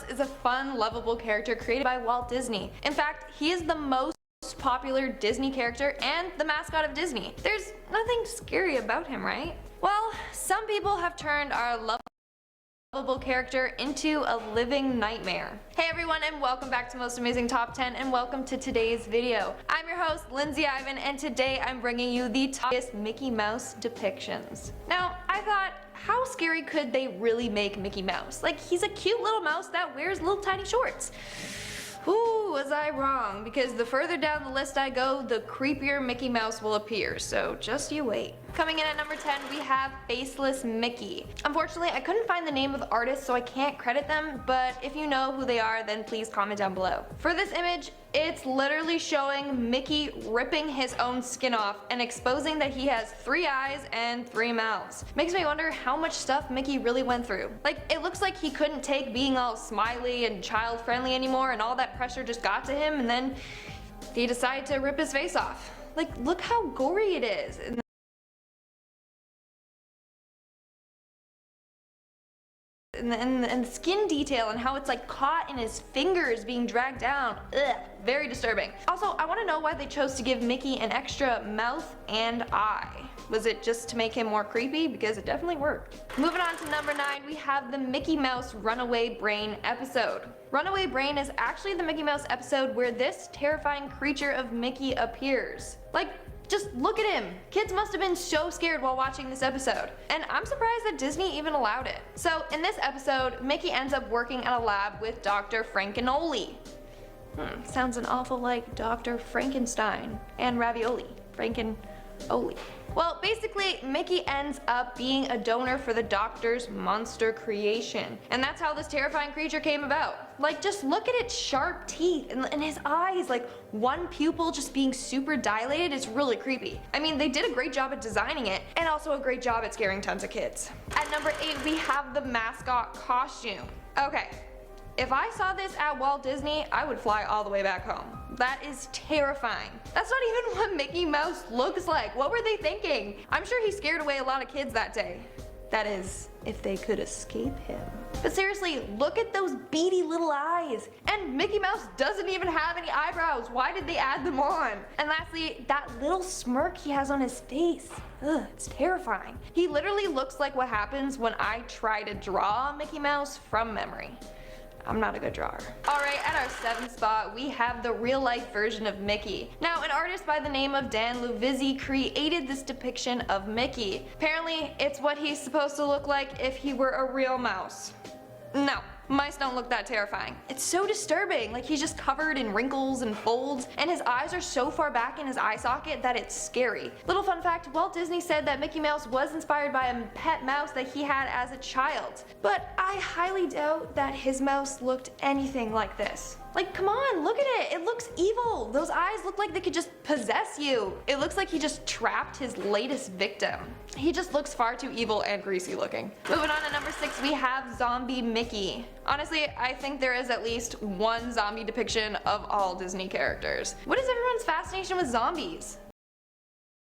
is a fun, lovable character created by Walt Disney. In fact, he is the most popular Disney character and the mascot of Disney. There's nothing scary about him, right? Well, some people have turned our lovable character into a living nightmare. Hey everyone, and welcome back to Most Amazing Top 10, and welcome to today's video. I'm your host, Lindsay Ivan, and today I'm bringing you the top Mickey Mouse depictions. Now, I thought, how scary could they really make Mickey Mouse? Like, he's a cute little mouse that wears little tiny shorts. Ooh, was I wrong, because the further down the list I go, the creepier Mickey Mouse will appear, so just you wait. Coming in at number 10, we have Faceless Mickey. Unfortunately, I couldn't find the name of the artist, so I can't credit them, but if you know who they are, then please comment down below. For this image, it's literally showing Mickey ripping his own skin off and exposing that he has 3 eyes and 3 mouths. Makes me wonder how much stuff Mickey really went through. Like, it looks like he couldn't take being all smiley and child friendly anymore, and all that pressure just got to him, and then he decided to rip his face off. Like, look how gory it is. And the skin detail and how it's like caught in his fingers being dragged down. Ugh, very disturbing. Also, I want to know why they chose to give Mickey an extra mouth and eye. Was it just to make him more creepy? Because it definitely worked. Moving on to number 9, we have the Mickey Mouse Runaway Brain episode. Runaway Brain is actually the Mickey Mouse episode where this terrifying creature of Mickey appears. Like, just look at him. Kids must have been so scared while watching this episode. And I'm surprised that Disney even allowed it. So in this episode, Mickey ends up working at a lab with Dr. Frankenoli. Sounds an awful like Dr. Frankenstein and ravioli. Frankenoli. Well, basically, Mickey ends up being a donor for the doctor's monster creation. And that's how this terrifying creature came about. Like, just look at its sharp teeth and his eyes, like one pupil just being super dilated. It's really creepy. I mean, they did a great job at designing it, and also a great job at scaring tons of kids. At number 8, we have the mascot costume. Okay. If I saw this at Walt Disney, I would fly all the way back home. That is terrifying. That's not even what Mickey Mouse looks like. What were they thinking? I'm sure he scared away a lot of kids that day. That is, if they could escape him. But seriously, look at those beady little eyes. And Mickey Mouse doesn't even have any eyebrows. Why did they add them on? And lastly, that little smirk he has on his face. Ugh, it's terrifying. He literally looks like what happens when I try to draw Mickey Mouse from memory. I'm not a good drawer. Alright, at our 7th spot, we have the real life version of Mickey. Now, an artist by the name of Dan Luvizzi created this depiction of Mickey. Apparently, it's what he's supposed to look like if he were a real mouse. No. Mice don't look that terrifying. It's so disturbing, like he's just covered in wrinkles and folds, and his eyes are so far back in his eye socket that it's scary. Little fun fact, Walt Disney said that Mickey Mouse was inspired by a pet mouse that he had as a child. But I highly doubt that his mouse looked anything like this. Like, come on, look at it. It looks evil. Those eyes look like they could just possess you. It looks like he just trapped his latest victim. He just looks far too evil and greasy looking. Moving on to number 6, we have Zombie Mickey. Honestly, I think there is at least one zombie depiction of all Disney characters. What is everyone's fascination with zombies?